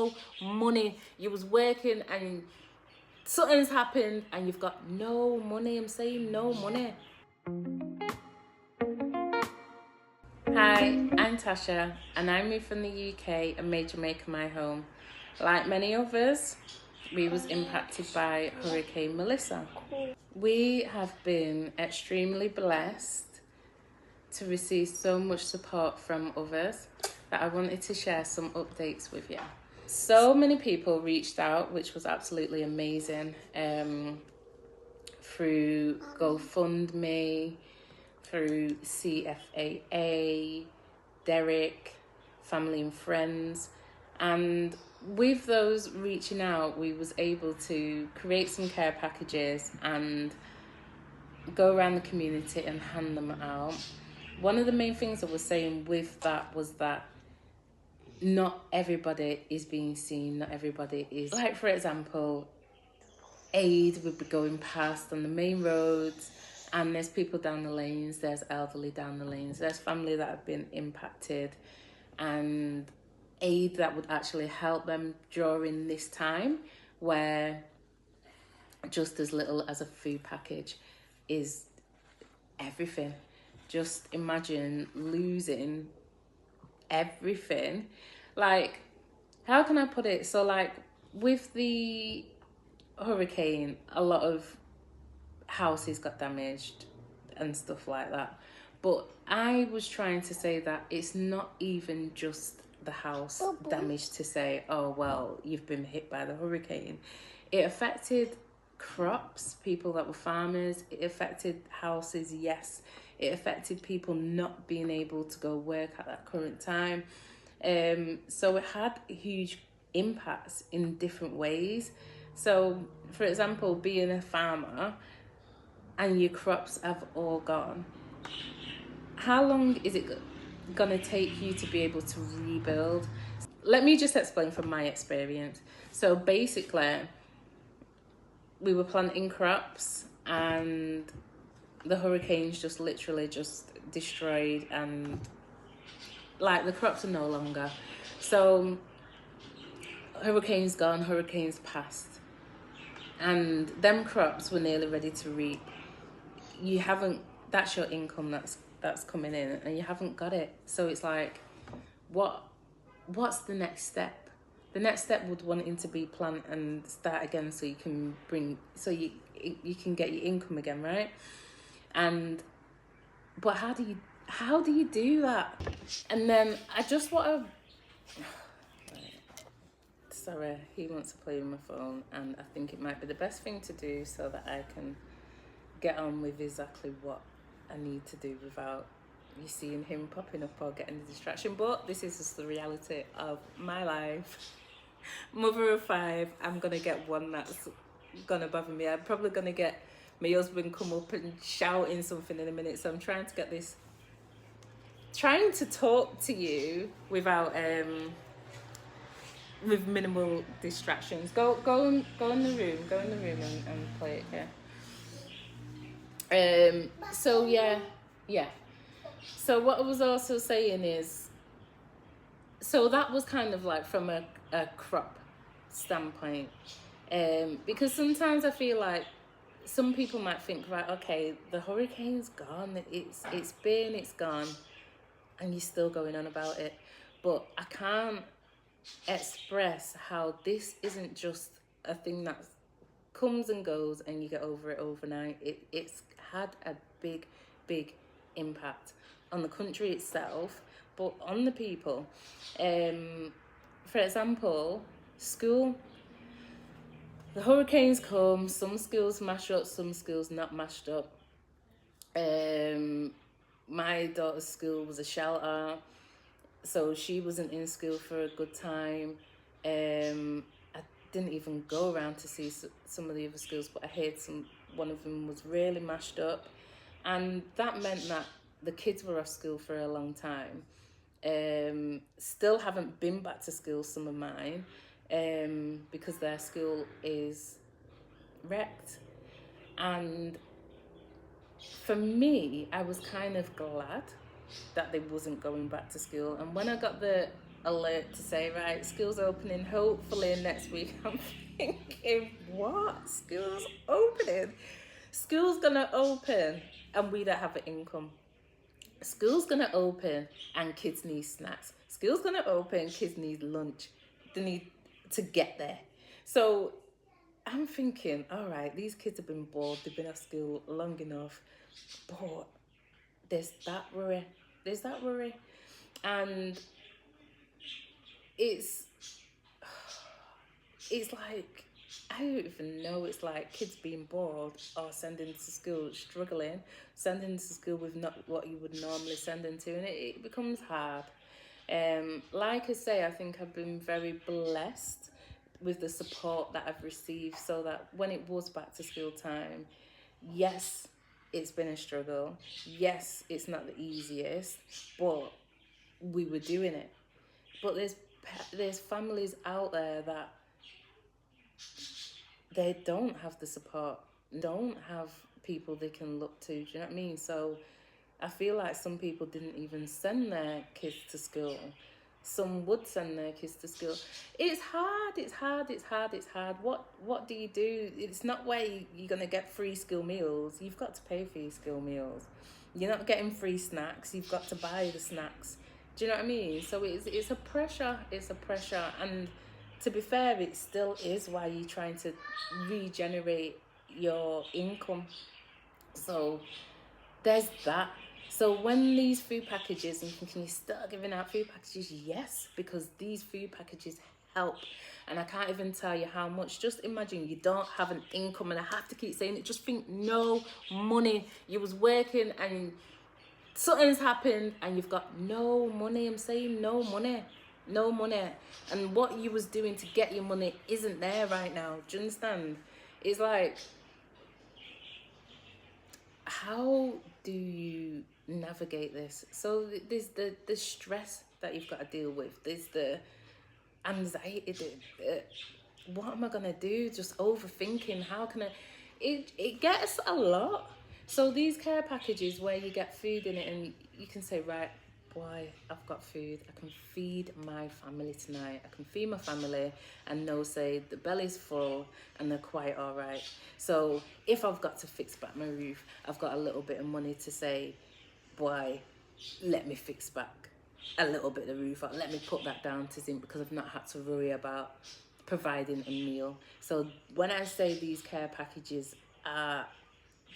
no money. You was working and something's happened and you've got no money. I'm saying no money. Hi, I'm Tasha and I moved from the UK and made Jamaica my home. Like many others, we was impacted by Hurricane Melissa. We have been extremely blessed to receive so much support from others that I wanted to share some updates with you. So many people reached out, which was absolutely amazing, through GoFundMe, through CFAA, Derek, family and friends. And with those reaching out, we was able to create some care packages and go around the community and hand them out. One of the main things I was saying with that was that not everybody is being seen, not everybody is, like for example, aid would be going past on the main roads and there's people down the lanes, there's elderly down the lanes, there's family that have been impacted, and aid that would actually help them during this time where just as little as a food package is everything. Just imagine losing everything. Like, how can I put it? So like with the hurricane, a lot of houses got damaged and stuff like that. But I was trying to say that it's not even just the house damage to say, oh, well, you've been hit by the hurricane. It affected crops, people that were farmers. It affected houses, yes. It affected people not being able to go work at that current time. So it had huge impacts in different ways. So, for example, being a farmer and your crops have all gone, how long is it going to take you to be able to rebuild? Let me just explain from my experience. So basically, we were planting crops and the hurricanes just literally just destroyed, and like the crops are no longer. So hurricanes gone, hurricanes passed, and them crops were nearly ready to reap. You haven't, that's your income that's coming in, and you haven't got it. So it's like, what's the next step? The next step would want it to be plant and start again, so you can you can get your income again, right? But how do you do that? And then I just want to, sorry, he wants to play with my phone, and I think it might be the best thing to do so that I can get on with exactly what I need to do without you seeing him popping up or getting the distraction. But this is just the reality of my life. Mother of 5, I'm gonna get one that's gonna bother me. I'm probably gonna get my husband come up and shouting something in a minute. So I'm trying to get this, trying to talk to you without with minimal distractions. Go in the room and play it here. So yeah. So what I was also saying is, so that was kind of like from a crop standpoint, because sometimes I feel like some people might think, right, okay, the hurricane's gone, it's gone, and you're still going on about it. But I can't express how this isn't just a thing that comes and goes and you get over it overnight. It's had a big impact on the country itself, but on the people. For example, school. The hurricanes come, some schools mash up, some schools not mashed up. My daughter's school was a shelter, so she wasn't in school for a good time. I didn't even go around to see some of the other schools, but I heard one of them was really mashed up, and that meant that the kids were off school for a long time. Still haven't been back to school, some of mine, because their school is wrecked. And for me, I was kind of glad that they wasn't going back to school. And when I got the alert to say, right, school's opening hopefully next week. I'm thinking, what? School's opening? School's gonna open and we don't have an income. School's gonna open and kids need snacks. School's gonna open, kids need lunch. They need to get there. So I'm thinking, all right, these kids have been bored, they've been at school long enough, but there's that worry. There's that worry. And it's like, I don't even know, it's like kids being bored or sending to school struggling, sending to school with not what you would normally send them to, and it becomes hard. Like I say, I think I've been very blessed with the support that I've received, so that when it was back to school time, yes, it's been a struggle. Yes, it's not the easiest, but we were doing it. But there's families out there that they don't have the support, don't have people they can look to. Do you know what I mean? So I feel like some people didn't even send their kids to school. Some would send their kids to school. It's hard, it's hard, it's hard, it's hard. What do you do? It's not where you're going to get free school meals. You've got to pay for your school meals. You're not getting free snacks. You've got to buy the snacks. Do you know what I mean? So it's a pressure. It's a pressure. And to be fair, it still is why you're trying to regenerate your income. So there's that. So when these food packages, and can you start giving out food packages? Yes, because these food packages help. And I can't even tell you how much. Just imagine you don't have an income, and I have to keep saying it. Just think, no money. You was working and something's happened and you've got no money. I'm saying no money. No money. And what you was doing to get your money isn't there right now. Do you understand? It's like, how do you navigate this? So there's the stress that you've got to deal with. There's the anxiety. What am I gonna do? Just overthinking. How can I? It gets a lot. So these care packages where you get food in it, and you can say, right, boy, I've got food. I can feed my family tonight. I can feed my family, and they'll say the belly's full and they're quite all right. So if I've got to fix back my roof, I've got a little bit of money to say, boy, let me fix back a little bit of the roof, or let me put that down to zinc, because I've not had to worry about providing a meal. So when I say these care packages are,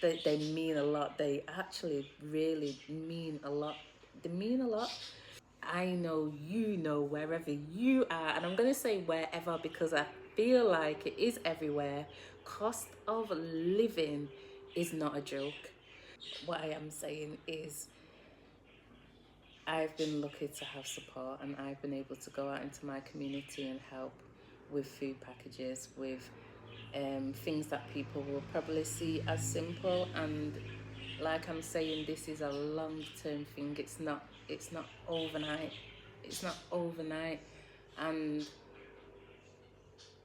they mean a lot. They actually really mean a lot. They mean a lot. I know you know wherever you are, and I'm going to say wherever because I feel like it is everywhere. Cost of living is not a joke. What I am saying is, I've been lucky to have support, and I've been able to go out into my community and help with food packages, with things that people will probably see as simple. And like I'm saying, this is a long-term thing. It's not overnight. It's not overnight. And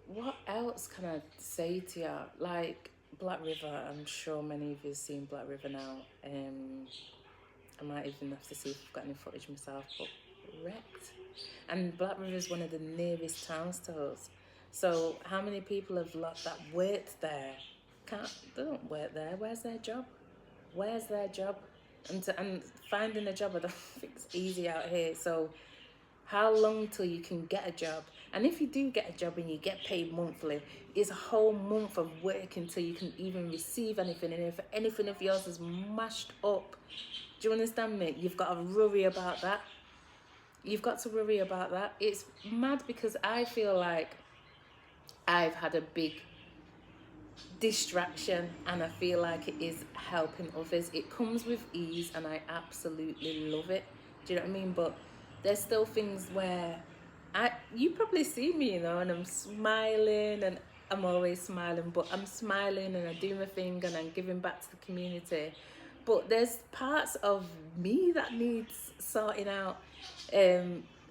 what else can I say to you? Like Black River, I'm sure many of you have seen Black River now. I might even have to see if I've got any footage myself, but wrecked. And Black River is one of the nearest towns to us. So how many people have that worked there? They don't work there. Where's their job? Where's their job? And finding a job, I don't think it's easy out here. So how long till you can get a job? And if you do get a job and you get paid monthly, it's a whole month of work until you can even receive anything. And if anything of yours is mashed up, do you understand me? You've got to worry about that. You've got to worry about that. It's mad because I feel like I've had a big distraction, and I feel like it is helping others. It comes with ease and I absolutely love it. Do you know what I mean? But there's still things where you probably see me, you know, and I'm smiling, and I'm always smiling, but I'm smiling and I do my thing and I'm giving back to the community. But there's parts of me that needs sorting out.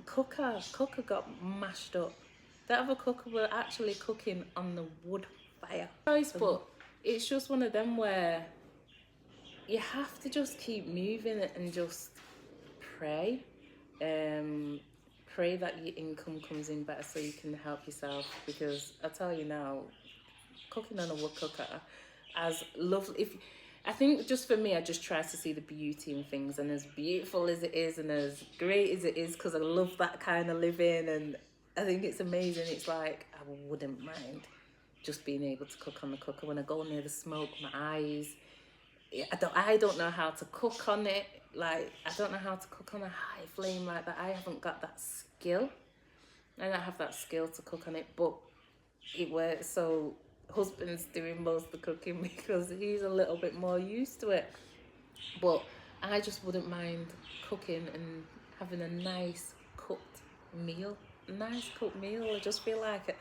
Cooker got mashed up. That other cooker were actually cooking on the wood fire. But it's just one of them where you have to just keep moving and just pray. pray that your income comes in better so you can help yourself, because I tell you now, cooking on a wood cooker, as lovely, if I think just for me, I just try to see the beauty in things, and as beautiful as it is and as great as it is, because I love that kind of living, and I think it's amazing. It's like, I wouldn't mind just being able to cook on the cooker. When I go near the smoke, my eyes, I don't know how to cook on it. Like, I don't know how to cook on a high flame like that. I haven't got that skill. I don't have that skill to cook on it, but it works. So husband's doing most of the cooking because he's a little bit more used to it. But I just wouldn't mind cooking and having a nice cooked meal. Nice cooked meal. I just feel like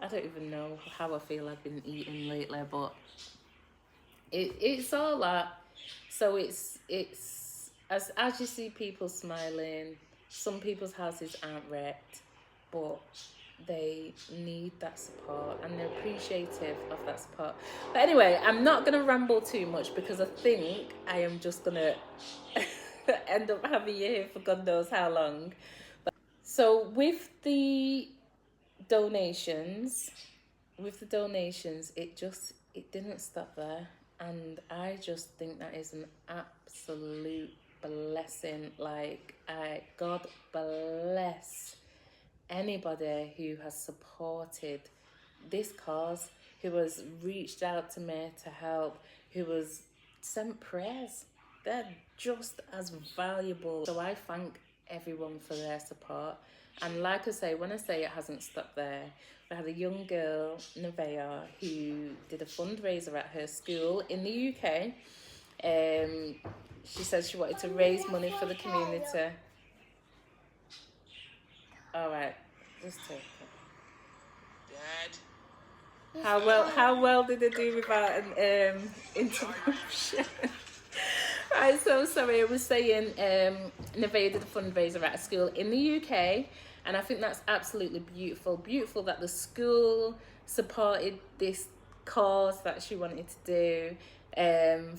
I don't even know how I feel I've been eating lately, but it's all that. So it's as you see people smiling, some people's houses aren't wrecked, but they need that support and they're appreciative of that support. But anyway, I'm not gonna ramble too much because I think I am just gonna end up having you here for God knows how long. So with the donations, it didn't stop there, and I just think that is an absolute blessing. Like, God bless anybody who has supported this cause, who has reached out to me to help, who has sent prayers. They're just as valuable. So I thank everyone for their support. And like I say, when I say it hasn't stopped there, we had a young girl, Nevaeh, who did a fundraiser at her school in the UK. She said she wanted to raise money for the community. All right, just take it. Dad. How well did they do without an interruption? Right, so sorry, I was saying Nevaeh did a fundraiser at a school in the UK, and I think that's absolutely beautiful. Beautiful that the school supported this cause that she wanted to do.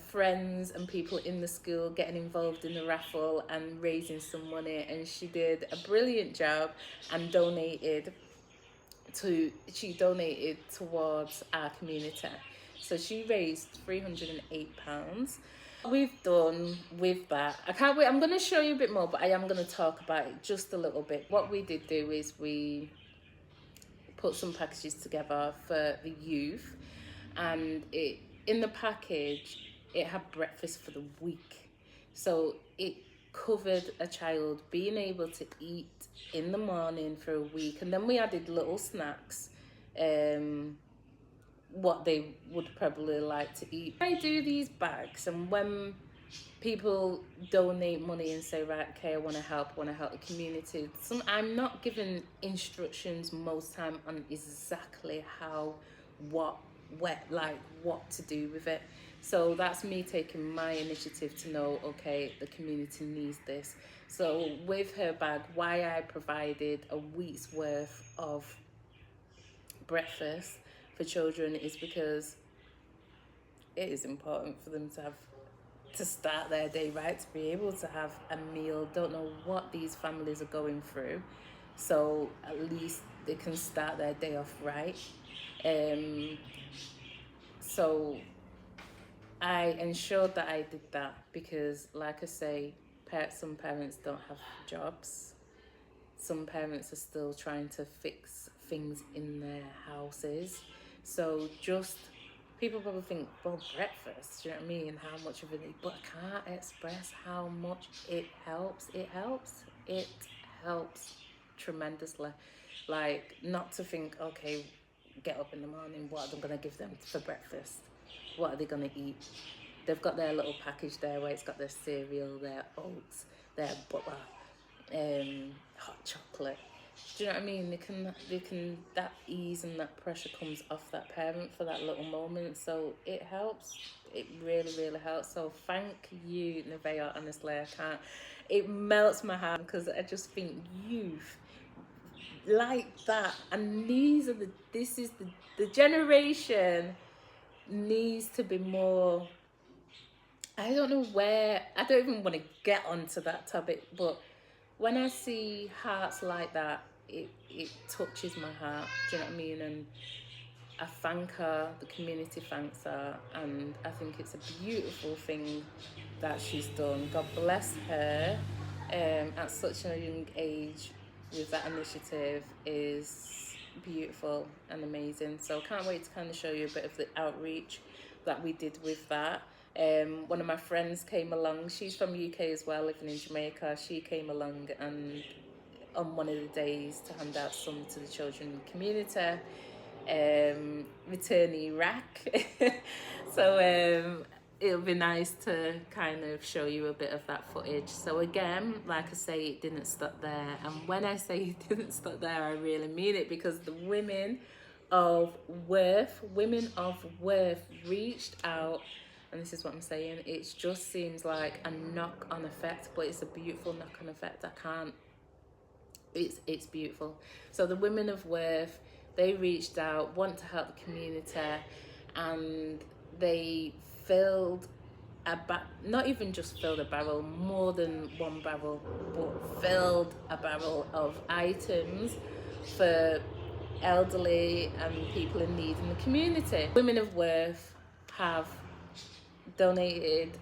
Friends and people in the school getting involved in the raffle and raising some money, and she did a brilliant job and donated towards our community. So she raised £308. We've done with that, I can't wait, I'm going to show you a bit more, but I am going to talk about it just a little bit. What we did do is we put some packages together for the youth, and in the package it had breakfast for the week. So it covered a child being able to eat in the morning for a week, and then we added little snacks, what they would probably like to eat. I do these bags, and when people donate money and say, right, okay, I want to help the community, I'm not given instructions most time on exactly how, what to do with it. So that's me taking my initiative to know, okay, the community needs this. So with her bag, why I provided a week's worth of breakfast for children is because it is important for them to start their day right, to be able to have a meal. Don't know what these families are going through, so at least they can start their day off right. So I ensured that I did that because, like I say, some parents don't have jobs. Some parents are still trying to fix things in their houses. So just, people probably think, well, breakfast, do you know what I mean? How much of it, but I can't express how much it helps. It helps tremendously. Like, not to think, okay, get up in the morning, what am I going to give them for breakfast? What are they going to eat? They've got their little package there where it's got their cereal, their oats, their butter, hot chocolate. Do you know what I mean? They can, that ease and that pressure comes off that parent for that little moment. So it helps. It really, really helps. So thank you, Nevaeh. Honestly, I can't. It melts my heart because I just think youth like that, and this is the generation needs to be more. I don't know where. I don't even want to get onto that topic, but when I see hearts like that, it touches my heart. Do you know what I mean? And I thank her, the community thanks her, and I think it's a beautiful thing that she's done. God bless her. At such a young age with that initiative is beautiful and amazing. So I can't wait to kind of show you a bit of the outreach that we did with that. One of my friends came along. She's from UK as well, living in Jamaica. She came along and on one of the days to hand out some to the children in the community. Returnee rack. So it'll be nice to kind of show you a bit of that footage. So again, like I say, it didn't stop there, and when I say it didn't stop there, I really mean it, because the women of Weve reached out, and this is what I'm saying, it just seems like a knock-on effect, but it's a beautiful knock-on effect. It's beautiful. So the women of Weve, they reached out, want to help the community, and they filled not even just filled a barrel, more than one barrel, but filled a barrel of items for elderly and people in need in the community. Women of Weve have donated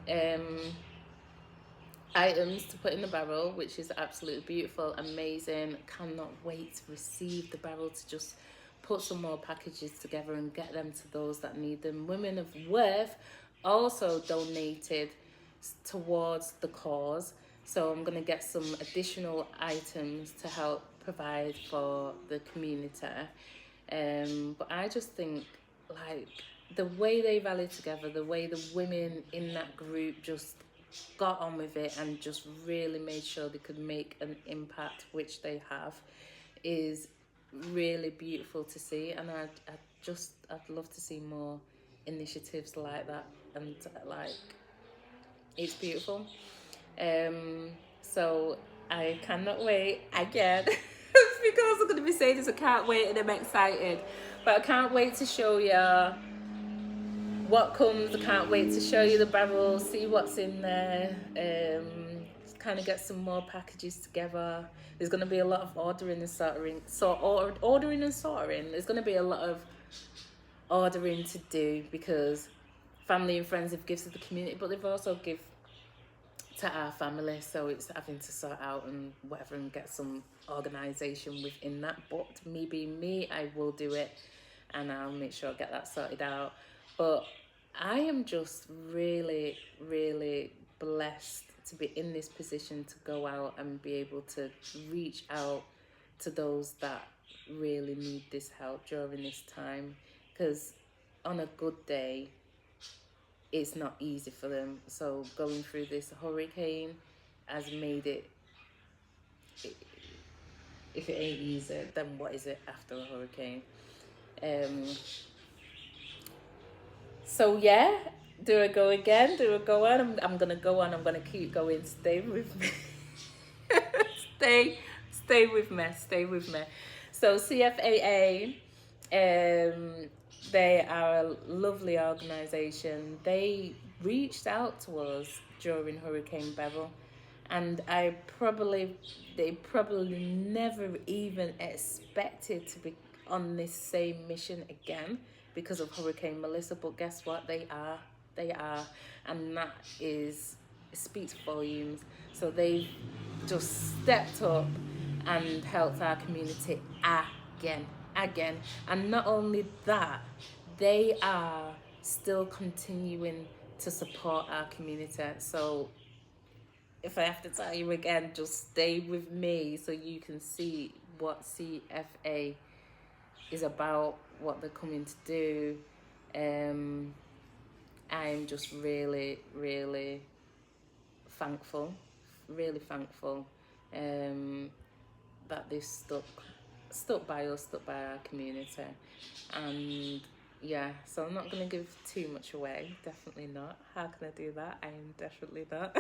items to put in the barrel, which is absolutely beautiful, amazing. Cannot wait to receive the barrel, to just put some more packages together and get them to those that need them. Women of Weve also donated towards the cause, so I'm going to get some additional items to help provide for the community. But I just think, like, the way they rallied together, the way the women in that group just got on with it and just really made sure they could make an impact, which they have, is really beautiful to see. And I'd love to see more initiatives like that, and like, it's beautiful. So I cannot wait again because I'm going to be saying this, I can't wait and I'm excited, but I can't wait to show you what comes. I can't wait to show you the barrel, see what's in there, kind of get some more packages together. There's going to be a lot of ordering and sorting. There's going to be a lot of ordering to do, because family and friends have gifted the community, but they've also give to our family, so it's having to sort out and whatever and get some organisation within that. But me being me, I will do it, and I'll make sure I get that sorted out. But I am just really, really blessed to be in this position to go out and be able to reach out to those that really need this help during this time, because on a good day it's not easy for them. So going through this hurricane has made it, if it ain't easy, then what is it after a hurricane? So yeah, do I go again? Do I go on? I'm gonna go on. I'm gonna keep going. Stay with me. stay with me. Stay with me. So CFAA, they are a lovely organisation. They reached out to us during Hurricane Beryl, and they probably never even expected to be on this same mission again because of Hurricane Melissa. But guess what? They are, and that speaks volumes. So they've just stepped up and helped our community again. And not only that, they are still continuing to support our community. So if I have to tell you again, just stay with me so you can see what CFA is about, what they're coming to do. I'm just really, really thankful that they stuck by us, stuck by our community. And yeah, so I'm not going to give too much away, definitely not. How can I do that? I am definitely not.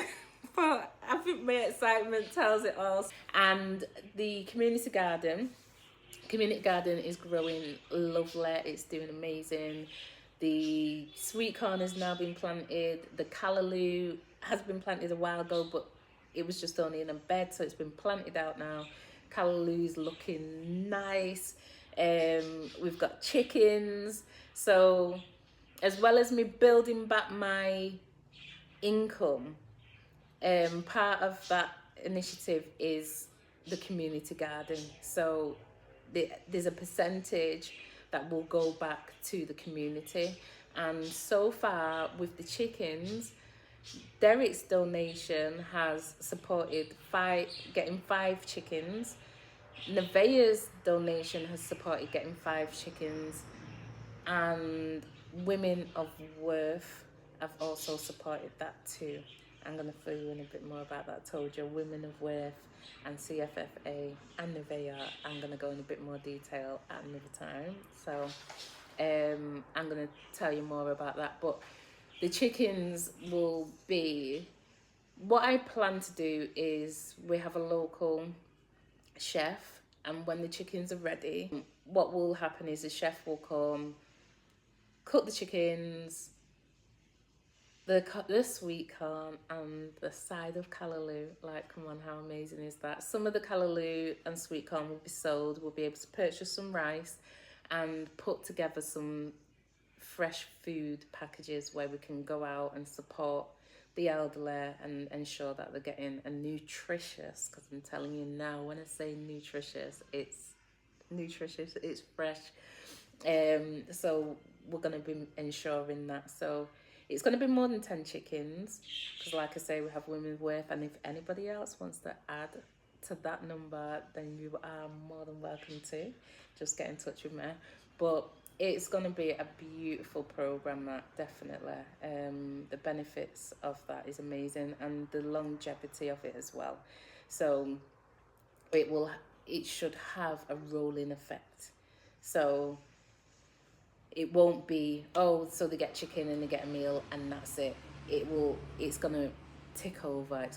But I think my excitement tells it all. And the community garden is growing lovely. It's doing amazing. The sweet corn has now been planted. The callaloo has been planted a while ago, but it was just only in a bed, so it's been planted out now. Callaloo's looking nice. We've got chickens. So as well as me building back my income, part of that initiative is the community garden. So there's a percentage that will go back to the community. And so far with the chickens, Derek's donation has supported getting 5 chickens. Nevaeh's donation has supported getting 5 chickens, and Women of Worth have also supported that too. I'm going to fill you in a bit more about that. I told you, Women of Worth and CFFA and Nevaeh, I'm going to go in a bit more detail at another time. So I'm going to tell you more about that. But the chickens will be, what I plan to do is we have a local chef, and when the chickens are ready, what will happen is the chef will come, cook the chickens, the sweet corn and the side of callaloo. Like, come on, how amazing is that? Some of the callaloo and sweet corn will be sold. We'll be able to purchase some rice and put together some fresh food packages where we can go out and support the elderly and ensure that they're getting a nutritious, because I'm telling you now, when I say nutritious, it's nutritious, it's fresh. So we're going to be ensuring that. So it's going to be more than 10 chickens, because like I say, we have Women's Worth, and if anybody else wants to add to that number, then you are more than welcome to. Just get in touch with me. But it's going to be a beautiful program, that definitely. The benefits of that is amazing, and the longevity of it as well. So it should have a rolling effect. So it won't be, oh, so they get chicken and they get a meal and that's it. It's going to tick over.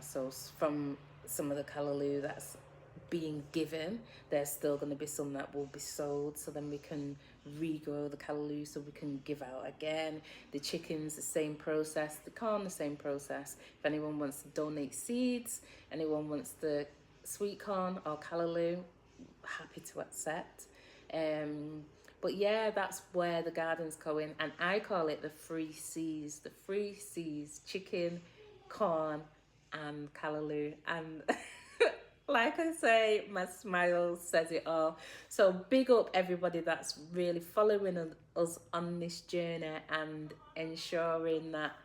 So from some of the callaloo that's being given, there's still going to be some that will be sold, so then we can regrow the callaloo so we can give out again. The chickens, the same process. The corn, the same process. If anyone wants to donate seeds, anyone wants the sweet corn or callaloo, happy to accept. But yeah, that's where the garden's going, and I call it the 3 C's. The 3 C's: chicken, corn, and callaloo. And like I say, my smile says it all. So big up everybody that's really following us on this journey and ensuring that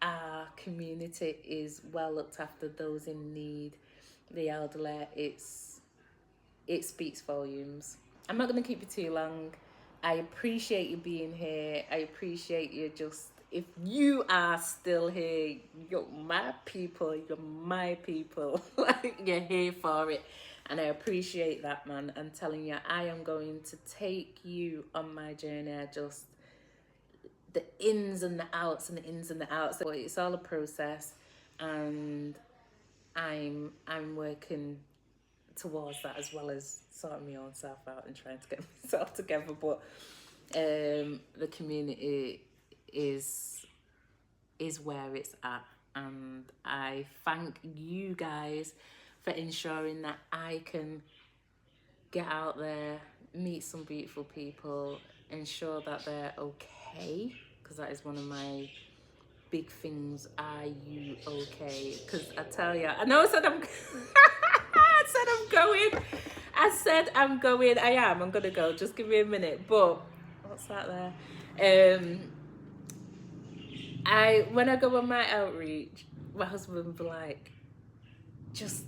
our community is well looked after, those in need, the elderly. It speaks volumes. I'm not going to keep you too long. I appreciate you being here. I appreciate you just, if you are still here, you're my people. Like, you're here for it. And I appreciate that, man. I'm telling you, I am going to take you on my journey. Just the ins and the outs and the ins and the outs. So it's all a process, and I'm working towards that, as well as sorting my own self out and trying to get myself together. But the community is where it's at, and I thank you guys for ensuring that I can get out there, meet some beautiful people, ensure that they're okay, because that is one of my big things. Are you okay? Because I tell you, I know I said I'm I said I'm going. I am. I'm gonna go. Just give me a minute. But what's that there? When I go on my outreach, my husband will be like, just,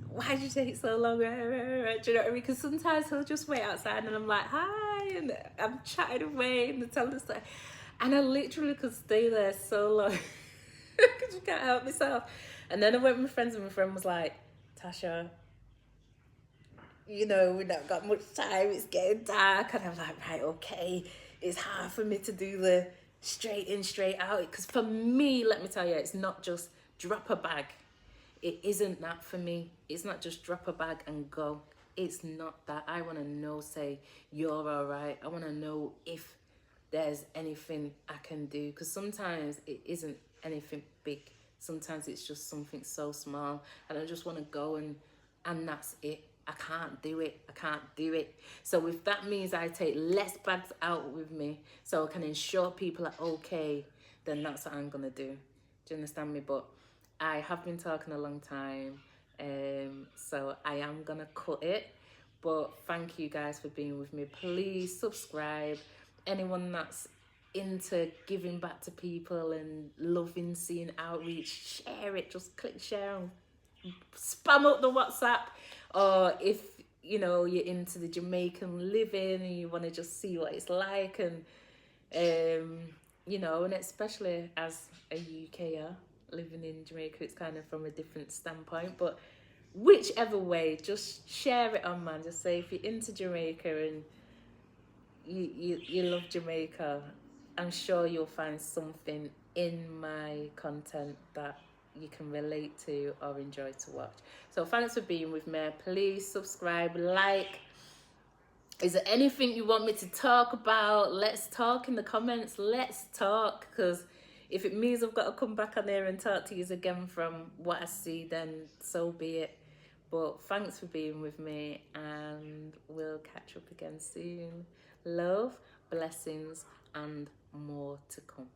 why did you take so long? Do you know what I mean? Because sometimes he'll just wait outside and I'm like, hi, and I'm chatting away and telling the story, and I literally could stay there so long because I can't help myself. And then I went with my friends, and my friend was like, Tasha, you know, we've not got much time, it's getting dark. And I'm like, right, okay, it's hard for me to do the straight in, straight out. Because for me, let me tell you, it's not just drop a bag. It isn't that for me. It's not just drop a bag and go. It's not that. I want to know, say, you're all right. I want to know if there's anything I can do. Because sometimes it isn't anything big. Sometimes it's just something so small and I just want to go and that's it. I can't do it. I can't do it. So if that means I take less bags out with me so I can ensure people are okay, then that's what I'm going to do. Do you understand me? But I have been talking a long time, so I am going to cut it. But thank you guys for being with me. Please subscribe. Anyone that's into giving back to people and loving seeing outreach, share it. Just click share and spam up the WhatsApp. Or if you're into the Jamaican living and you want to just see what it's like, and and especially as a UKer living in Jamaica, it's kind of from a different standpoint. But whichever way, just share it on, man. Just say if you're into Jamaica and you love Jamaica, I'm sure you'll find something in my content that you can relate to or enjoy to watch. So thanks for being with me. Please subscribe, like. Is there anything you want me to talk about? Let's talk in the comments. Let's talk, because if it means I've got to come back on there and talk to you again from what I see, then so be it. But thanks for being with me, and we'll catch up again soon. Love, blessings, and more to come.